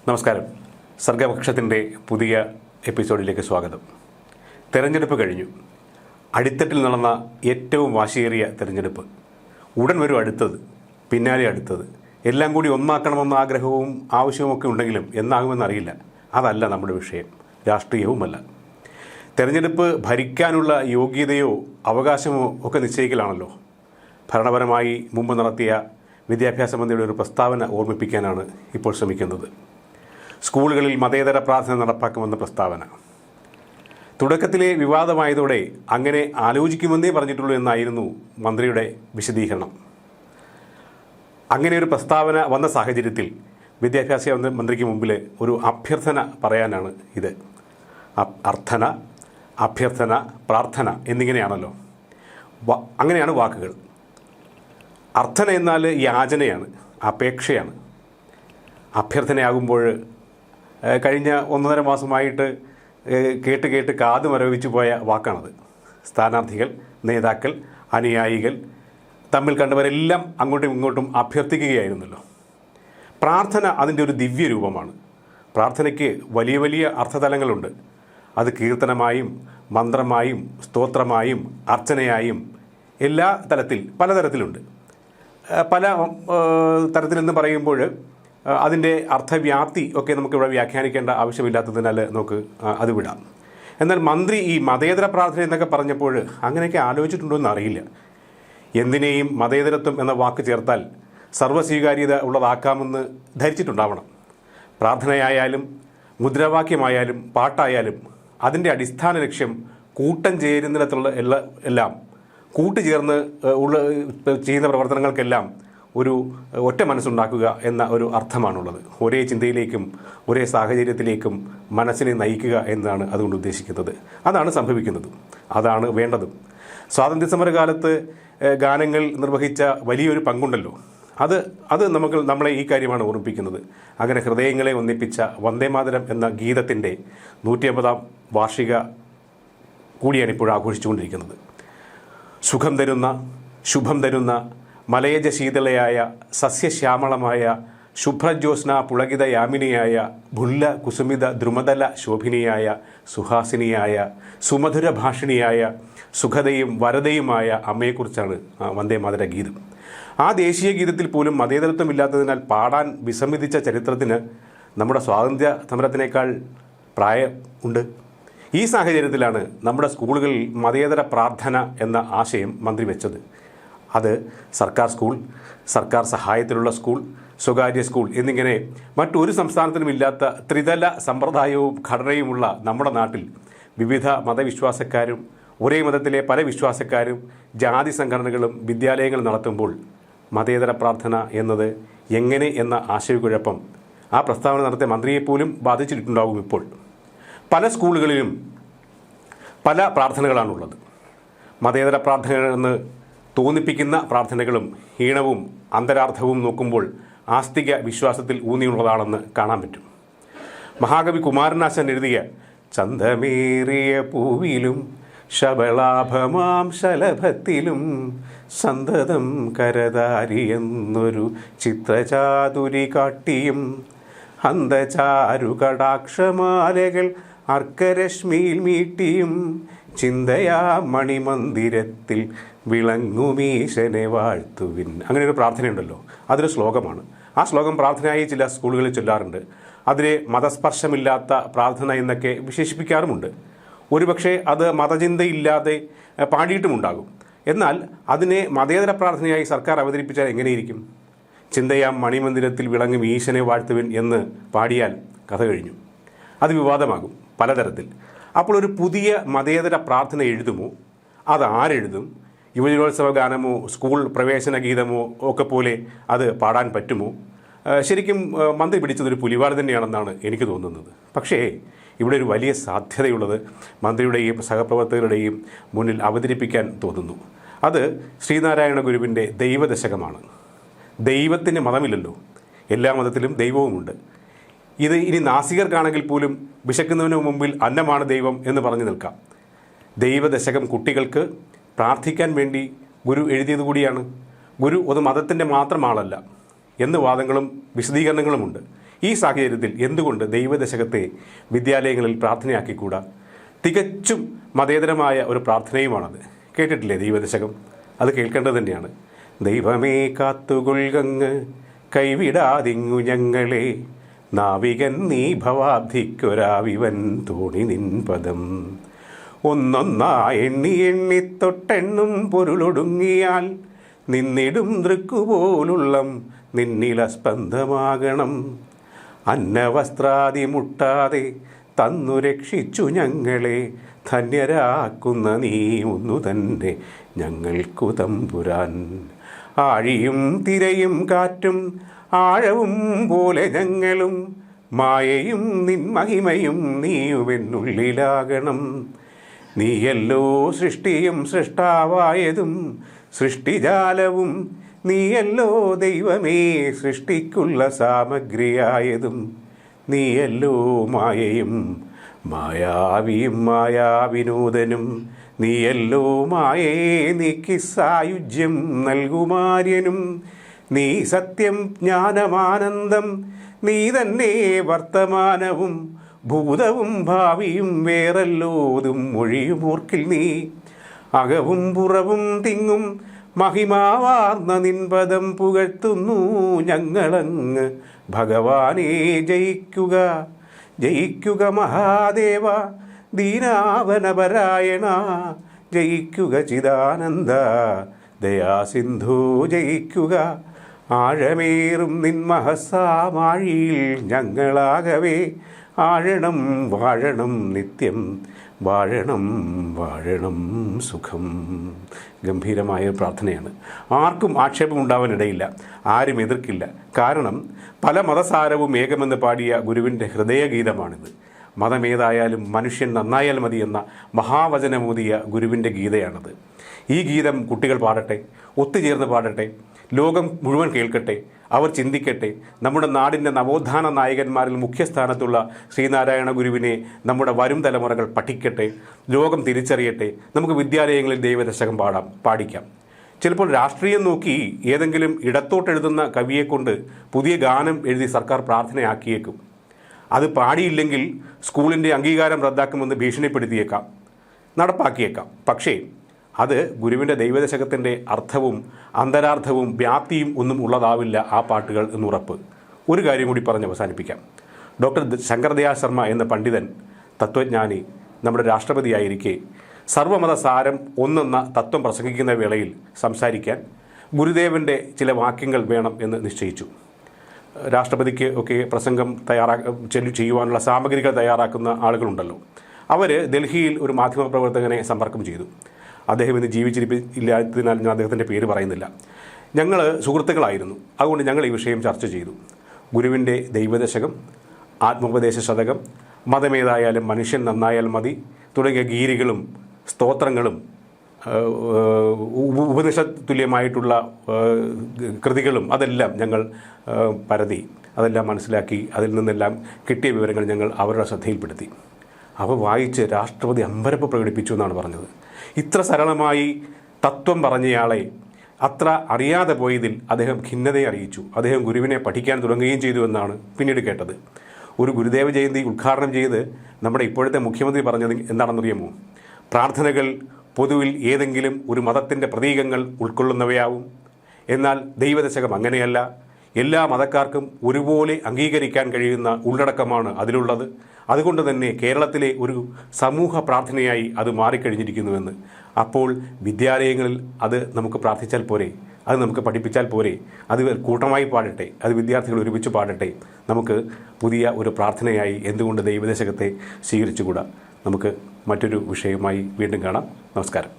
നമസ്കാരം. സർഗപക്ഷത്തിൻ്റെ പുതിയ എപ്പിസോഡിലേക്ക് സ്വാഗതം. തെരഞ്ഞെടുപ്പ് കഴിഞ്ഞു. അടിത്തട്ടിൽ നടന്ന ഏറ്റവും വാശിയേറിയ തെരഞ്ഞെടുപ്പ്. ഉടൻ വരും അടുത്തത്, പിന്നാലെ അടുത്തത്. എല്ലാം കൂടി ഒന്നാക്കണമെന്ന ആഗ്രഹവും ആവശ്യവുമൊക്കെ ഉണ്ടെങ്കിലും എന്നാകുമെന്നറിയില്ല. അതല്ല നമ്മുടെ വിഷയം, രാഷ്ട്രീയവുമല്ല. തെരഞ്ഞെടുപ്പ് ഭരിക്കാനുള്ള യോഗ്യതയോ അവകാശമോ ഒക്കെ നിശ്ചയിക്കലാണല്ലോ. ഭരണപരമായി മുമ്പ് നടത്തിയ വിദ്യാഭ്യാസ മന്ത്രിയുടെ ഒരു പ്രസ്താവന ഓർമ്മിപ്പിക്കാനാണ് ഇപ്പോൾ ശ്രമിക്കുന്നത്. സ്കൂളുകളിൽ മതേതര പ്രാർത്ഥന നടപ്പാക്കുമെന്ന പ്രസ്താവന തുടക്കത്തിലെ വിവാദമായതോടെ അങ്ങനെ ആലോചിക്കുമെന്നേ പറഞ്ഞിട്ടുള്ളൂ എന്നായിരുന്നു മന്ത്രിയുടെ വിശദീകരണം. അങ്ങനെ ഒരു പ്രസ്താവന വന്ന സാഹചര്യത്തിൽ വിദ്യാഭ്യാസ മന്ത്രിക്ക് മുമ്പിൽ ഒരു അഭ്യർത്ഥന പറയാനാണ് ഇത്. അർത്ഥന, അഭ്യർത്ഥന, പ്രാർത്ഥന എന്നിങ്ങനെയാണല്ലോ, അങ്ങനെയാണ് വാക്കുകൾ. അർത്ഥന എന്നാൽ യാചനയാണ്, അപേക്ഷയാണ്. അഭ്യർത്ഥനയാകുമ്പോൾ കഴിഞ്ഞ 1.5 മാസമായിട്ട് കേട്ട് കാത് മരവിച്ചു പോയ വാക്കാണത്. സ്ഥാനാർത്ഥികൾ, നേതാക്കൾ, അനുയായികൾ തമ്മിൽ കണ്ടവരെല്ലാം അങ്ങോട്ടും ഇങ്ങോട്ടും അഭ്യർത്ഥിക്കുകയായിരുന്നല്ലോ. പ്രാർത്ഥന അതിൻ്റെ ഒരു ദിവ്യ രൂപമാണ്. പ്രാർത്ഥനയ്ക്ക് വലിയ വലിയ അർത്ഥതലങ്ങളുണ്ട്. അത് കീർത്തനമായും മന്ത്രമായും സ്തോത്രമായും അർച്ചനയായും എല്ലാ പലതരത്തിലുണ്ട്. പല തരത്തിലെന്ന് പറയുമ്പോൾ അതിൻ്റെ അർത്ഥവ്യാപ്തി ഒക്കെ നമുക്കിവിടെ വ്യാഖ്യാനിക്കേണ്ട ആവശ്യമില്ലാത്തതിനാൽ നമുക്ക് അത് വിടാം. എന്നാൽ മന്ത്രി ഈ മതേതര പ്രാർത്ഥന എന്നൊക്കെ പറഞ്ഞപ്പോൾ അങ്ങനെയൊക്കെ ആലോചിച്ചിട്ടുണ്ടോ എന്ന് അറിയില്ല. എന്തിനേയും മതേതരത്വം എന്ന വാക്ക് ചേർത്താൽ സർവ്വസ്വീകാര്യത ഉള്ളതാക്കാമെന്ന് ധരിച്ചിട്ടുണ്ടാവണം. പ്രാർത്ഥനയായാലും മുദ്രാവാക്യമായാലും പാട്ടായാലും അതിൻ്റെ അടിസ്ഥാന ലക്ഷ്യം കൂട്ടം ചേരുന്നിടത്തുള്ള എല്ലാം കൂട്ടുചേർന്ന് ചെയ്യുന്ന പ്രവർത്തനങ്ങൾക്കെല്ലാം ഒരു ഒറ്റ മനസ്സുണ്ടാക്കുക എന്ന ഒരു അർത്ഥമാണുള്ളത്. ഒരേ ചിന്തയിലേക്കും ഒരേ സാഹചര്യത്തിലേക്കും മനസ്സിനെ നയിക്കുക എന്നാണ് അതുകൊണ്ട് ഉദ്ദേശിക്കുന്നത്. അതാണ് സംഭവിക്കുന്നത്, അതാണ് വേണ്ടതും. സ്വാതന്ത്ര്യസമരകാലത്ത് ഗാനങ്ങൾ നിർവഹിച്ച വലിയൊരു പങ്കുണ്ടല്ലോ. അത് നമ്മളെ ഈ കാര്യമാണ് ഓർമ്മിപ്പിക്കുന്നത്. അങ്ങനെ ഹൃദയങ്ങളെ ഒന്നിപ്പിച്ച വന്ദേമാതരം എന്ന ഗീതത്തിൻ്റെ 150-ാം വാർഷിക കൂടിയാണ് ഇപ്പോൾ ആഘോഷിച്ചുകൊണ്ടിരിക്കുന്നത്. സുഖം തരുന്ന, ശുഭം തരുന്ന, മലയജ ശീതളയായ, സസ്യശ്യാമളമായ, ശുഭ്രജ്യോത്സ്ന പുളകിത യാമിനിയായ, ഭുല്ല കുസുമിത ദ്രുമദല ശോഭിനിയായ, സുഹാസിനിയായ, സുമധുര ഭാഷിണിയായ, സുഖതയും വരതയുമായ അമ്മയെക്കുറിച്ചാണ് വന്ദേമാതര ഗീതം. ആ ദേശീയ ഗീതത്തിൽ പോലും മതേതരത്വമില്ലാത്തതിനാൽ പാടാൻ വിസമ്മതിച്ച ചരിത്രത്തിന് നമ്മുടെ സ്വാതന്ത്ര്യ സമരത്തിനേക്കാൾ പ്രായം ഉണ്ട്. ഈ സാഹചര്യത്തിലാണ് നമ്മുടെ സ്കൂളുകളിൽ മതേതര പ്രാർത്ഥന എന്ന ആശയം മന്ത്രി വെച്ചത്. അത് സർക്കാർ സ്കൂൾ, സർക്കാർ സഹായത്തിലുള്ള സ്കൂൾ, സ്വകാര്യ സ്കൂൾ എന്നിങ്ങനെ മറ്റൊരു സംസ്ഥാനത്തിനും ഇല്ലാത്ത ത്രിതല സമ്പ്രദായവും ഘടനയുമുള്ള നമ്മുടെ നാട്ടിൽ വിവിധ മതവിശ്വാസക്കാരും ഒരേ മതത്തിലെ പല വിശ്വാസക്കാരും ജാതി സംഘടനകളും വിദ്യാലയങ്ങൾ നടത്തുമ്പോൾ മതേതര പ്രാർത്ഥന എന്നത് എങ്ങനെ എന്ന ആശയക്കുഴപ്പം ആ പ്രസ്താവന നടത്തിയ മന്ത്രിയെപ്പോലും ബാധിച്ചിട്ടുണ്ടാകും. ഇപ്പോൾ പല സ്കൂളുകളിലും പല പ്രാർത്ഥനകളാണുള്ളത്. മതേതര പ്രാർത്ഥനകളെന്ന് തോന്നിപ്പിക്കുന്ന പ്രാർത്ഥനകളും ഈണവും അന്തരാർത്ഥവും നോക്കുമ്പോൾ ആസ്തിക വിശ്വാസത്തിൽ ഊന്നിയുള്ളതാണെന്ന് കാണാൻ പറ്റും. മഹാകവി കുമാരനാശാൻ എഴുതിയ ചന്തമേറിയ പൂവിലും ശബളാഭമാം ശലഭത്തിലും സന്തതം കരതാരിയെന്നൊരു ചിത്രചാതുരി കാട്ടിയും അന്തചാരു കടാക്ഷമാലകൾ അർക്കരശ്മിയിൽ മീട്ടിയും ചിന്തയാ മണിമന്ദിരത്തിൽ വിളങ്ങുമീശനെ വാഴ്ത്തുവിൻ. അങ്ങനെ ഒരു പ്രാർത്ഥനയുണ്ടല്ലോ, അതൊരു ശ്ലോകമാണ്. ആ ശ്ലോകം പ്രാർത്ഥനയായി ചില സ്കൂളുകളിൽ ചൊല്ലാറുണ്ട്. അതിനെ മതസ്പർശമില്ലാത്ത പ്രാർത്ഥന എന്നൊക്കെ വിശേഷിപ്പിക്കാറുമുണ്ട്. ഒരുപക്ഷെ അത് മതചിന്തയില്ലാതെ പാടിയിട്ടുമുണ്ടാകും. എന്നാൽ അതിനെ മതേതര പ്രാർത്ഥനയായി സർക്കാർ അവതരിപ്പിച്ചാൽ എങ്ങനെയിരിക്കും? ചിന്തയാം മണിമന്ദിരത്തിൽ വിളങ്ങും ഈശനെ വാഴ്ത്തുവിൻ എന്ന് പാടിയാൽ കഥ കഴിഞ്ഞു. അത് വിവാദമാകും പലതരത്തിൽ. അപ്പോൾ ഒരു പുതിയ മതേതര പ്രാർത്ഥന എഴുതുമോ? അത് ആരെഴുതും? യുവജനോത്സവ ഗാനമോ സ്കൂൾ പ്രവേശന ഗീതമോ ഒക്കെ പോലെ അത് പാടാൻ പറ്റുമോ? ശരിക്കും മന്ത്രി പിടിച്ചതൊരു പുലിവാൽ തന്നെയാണെന്നാണ് എനിക്ക് തോന്നുന്നത്. പക്ഷേ ഇവിടെ ഒരു വലിയ സാധ്യതയുള്ളത് മന്ത്രിയുടെയും സഹപ്രവർത്തകരുടെയും മുന്നിൽ അവതരിപ്പിക്കാൻ തോന്നുന്നു. അത് ശ്രീനാരായണ ഗുരുവിൻ്റെ ദൈവദശകമാണ്. ദൈവത്തിന് മതമില്ലല്ലോ, എല്ലാ മതത്തിലും ദൈവവുമുണ്ട്. ഇത് ഇനി നാസികർക്കാണെങ്കിൽ പോലും വിശക്കുന്നതിന് മുമ്പിൽ അന്നമാണ് ദൈവം എന്ന് പറഞ്ഞു നിൽക്കാം. ദൈവദശകം കുട്ടികൾക്ക് പ്രാർത്ഥിക്കാൻ വേണ്ടി ഗുരു എഴുതിയത് കൂടിയാണ്. ഗുരു ഒരു മതത്തിൻ്റെ മാത്രം ആളല്ല എന്ന് വാദങ്ങളും വിശദീകരണങ്ങളുമുണ്ട്. ഈ സാഹചര്യത്തിൽ എന്തുകൊണ്ട് ദൈവദശകത്തെ വിദ്യാലയങ്ങളിൽ പ്രാർത്ഥനയാക്കിക്കൂടാ? തികച്ചും മതേതരമായ ഒരു പ്രാർത്ഥനയുമാണത്. കേട്ടിട്ടില്ലേ ദൈവദശകം? അത് കേൾക്കേണ്ടത് തന്നെയാണ്. ദൈവമേ കാത്തുകൊൾകങ്ങ് കൈവിടാതിങ്ങു ഞങ്ങളെ, നാവികൻ നീ ഭവാബ്ധിക്കൊരാവിവൻ തോണി നിൻപദം. ഒന്നൊന്നാ എണ്ണി എണ്ണി തൊട്ടെണ്ണും പൊരുളൊടുങ്ങിയാൽ നിന്നിടും ദൃക്കുപോലുള്ളം നിന്നിലസ്പന്ദമാകണം. അന്നവസ്ത്രാദി മുട്ടാതെ തന്നു രക്ഷിച്ചു ഞങ്ങളെ, ധന്യരാക്കുന്ന നീ ഒന്നു തന്നെ ഞങ്ങൾക്കു തമ്പുരാൻ. ആഴിയും തിരയും കാറ്റും ആഴവും പോലെ ഞങ്ങളും, മായയും നിൻ മഹിമയും നീയുമെന്നുള്ളിലാകണം. നീയല്ലോ സൃഷ്ടിയും സൃഷ്ടാവായതും സൃഷ്ടിജാലവും, നീയല്ലോ ദൈവമേ സൃഷ്ടിക്കുള്ള സാമഗ്രിയായതും. നീയല്ലോ മായയും മായാവിയും മായാവിനൂതനും, നീയല്ലോ മായയെ നീക്കി സായുജ്യം നൽകുമാര്യനും. നീ സത്യം ജ്ഞാനമാനന്ദം, നീ തന്നെ വർത്തമാനവും ഭൂതവും ഭാവിയും വേറല്ലോതും മൊഴിയും ഓർക്കിൽ നീ. അകവും പുറവും തിങ്ങും മഹിമാവാർന്ന നിൻപദം പുകഴ്ത്തുന്നു ഞങ്ങളങ്ങ്. ഭഗവാനെ ജയിക്കുക ജയിക്കുക മഹാദേവ, ദീനാവനപരായണ ജയിക്കുക ചിദാനന്ദ, ദയാസിന്ധു ജയിക്കുക. ആഴമേറും നിൻമഹസാമാഴിയിൽ ഞങ്ങളാകവേ ആഴണം വാഴണം നിത്യം, വാഴണം വാഴണം സുഖം. ഗംഭീരമായ പ്രാർത്ഥനയാണ്. ആർക്കും ആക്ഷേപമുണ്ടാവാനിടയില്ല, ആരും എതിർക്കില്ല. കാരണം പല മതസാരവും ഏകമെന്ന് പാടിയ ഗുരുവിൻ്റെ ഹൃദയഗീതമാണിത്. മതമേതായാലും മനുഷ്യൻ നന്നായാൽ മതി എന്ന മഹാവചനമൂതിയ ഗുരുവിൻ്റെ ഗീതയാണത്. ഈ ഗീതം കുട്ടികൾ പാടട്ടെ, ഒത്തുചേർന്ന് പാടട്ടെ, ലോകം മുഴുവൻ കേൾക്കട്ടെ, അവർ ചിന്തിക്കട്ടെ. നമ്മുടെ നാടിൻ്റെ നവോത്ഥാന നായകന്മാരിൽ മുഖ്യസ്ഥാനത്തുള്ള ശ്രീനാരായണ ഗുരുവിനെ നമ്മുടെ വരും തലമുറകൾ പഠിക്കട്ടെ, ലോകം തിരിച്ചറിയട്ടെ. നമുക്ക് വിദ്യാലയങ്ങളിൽ ദൈവദശകം പാടിക്കാം. ചിലപ്പോൾ രാഷ്ട്രീയം നോക്കി ഏതെങ്കിലും ഇടത്തോട്ടെഴുതുന്ന കവിയെക്കൊണ്ട് പുതിയ ഗാനം എഴുതി സർക്കാർ പ്രാർത്ഥനയാക്കിയേക്കും. അത് പാടിയില്ലെങ്കിൽ സ്കൂളിൻ്റെ അംഗീകാരം റദ്ദാക്കുമെന്ന് ഭീഷണിപ്പെടുത്തിയേക്കാം, നടപ്പാക്കിയേക്കാം. പക്ഷേ അത് ഗുരുവിൻ്റെ ദൈവദശകത്തിൻ്റെ അർത്ഥവും അന്തരാർത്ഥവും വ്യാപ്തിയും ഒന്നും ഉള്ളതാവില്ല ആ പാട്ടുകൾ എന്നുറപ്പ്. ഒരു കാര്യം കൂടി പറഞ്ഞ് അവസാനിപ്പിക്കാം. ഡോക്ടർ ശങ്കർദയാൽ ശർമ്മ എന്ന പണ്ഡിതൻ, തത്വജ്ഞാനി, നമ്മുടെ രാഷ്ട്രപതിയായിരിക്കെ സർവമത സാരം ഒന്നെന്ന തത്വം പ്രസംഗിക്കുന്ന വേളയിൽ സംസാരിക്കാൻ ഗുരുദേവൻ്റെ ചില വാക്യങ്ങൾ വേണം എന്ന് നിശ്ചയിച്ചു. രാഷ്ട്രപതിക്ക് ഒക്കെ പ്രസംഗം ചെയ്യുവാനുള്ള സാമഗ്രികൾ തയ്യാറാക്കുന്ന ആളുകളുണ്ടല്ലോ. അവർ ഡൽഹിയിൽ ഒരു മാധ്യമപ്രവർത്തകനെ സമ്പർക്കം ചെയ്തു. അദ്ദേഹം ഇന്ന് ജീവിച്ചിരിപ്പില്ലാത്തതിനാൽ ഞാൻ അദ്ദേഹത്തിൻ്റെ പേര് പറയുന്നില്ല. ഞങ്ങൾ സുഹൃത്തുക്കളായിരുന്നു. അതുകൊണ്ട് ഞങ്ങൾ ഈ വിഷയം ചർച്ച ചെയ്തു. ഗുരുവിൻ്റെ ദൈവദശകം, ആത്മോപദേശ ശതകം, മതമേതായാലും മനുഷ്യൻ നന്നായാൽ മതി തുടങ്ങിയ ഗീരികളും സ്തോത്രങ്ങളും ഉപനിഷത്ത് തുല്യമായിട്ടുള്ള കൃതികളും അതെല്ലാം ഞങ്ങൾ പരതി, അതെല്ലാം മനസ്സിലാക്കി, അതിൽ നിന്നെല്ലാം കിട്ടിയ വിവരങ്ങൾ ഞങ്ങൾ അവരുടെ ശ്രദ്ധയിൽപ്പെടുത്തി. അവ വായിച്ച് രാഷ്ട്രപതി അമ്പരപ്പ് പ്രകടിപ്പിച്ചു എന്നാണ് പറഞ്ഞത്. ഇത്ര സരളമായി തത്വം പറഞ്ഞയാളെ അത്ര അറിയാതെ പോയതിൽ അദ്ദേഹം ഖിന്നതയെ അറിയിച്ചു. അദ്ദേഹം ഗുരുവിനെ പഠിക്കാൻ തുടങ്ങുകയും ചെയ്തു എന്നാണ് പിന്നീട് കേട്ടത്. ഒരു ഗുരുദേവ ജയന്തി ഉദ്ഘാടനം ചെയ്ത് നമ്മുടെ ഇപ്പോഴത്തെ മുഖ്യമന്ത്രി പറഞ്ഞത് എന്താണെന്നറിയാമോ? പ്രാർത്ഥനകൾ പൊതുവിൽ ഏതെങ്കിലും ഒരു മതത്തിൻ്റെ പ്രതീകങ്ങൾ ഉൾക്കൊള്ളുന്നവയാവും. എന്നാൽ ദൈവദശകം അങ്ങനെയല്ല. എല്ലാ മതക്കാർക്കും ഒരുപോലെ അംഗീകരിക്കാൻ കഴിയുന്ന ഉള്ളടക്കമാണ് അതിലുള്ളത്. അതുകൊണ്ട് തന്നെ കേരളത്തിലെ ഒരു സമൂഹ പ്രാർത്ഥനയായി അത് മാറിക്കഴിഞ്ഞിരിക്കുന്നുവെന്ന്. അപ്പോൾ വിദ്യാലയങ്ങളിൽ അത് നമുക്ക് പ്രാർത്ഥിച്ചാൽ പോരെ? അത് നമുക്ക് പഠിപ്പിച്ചാൽ പോരെ? അത് കൂട്ടമായി പാടട്ടെ, അത് വിദ്യാർത്ഥികൾ ഒരുമിച്ച് പാടട്ടെ. നമുക്ക് പുതിയ ഒരു പ്രാർത്ഥനയായി എന്തുകൊണ്ട് ദൈവദശകത്തെ സ്വീകരിച്ചുകൂടാ? നമുക്ക് മറ്റൊരു വിഷയമായി വീണ്ടും കാണാം. നമസ്കാരം.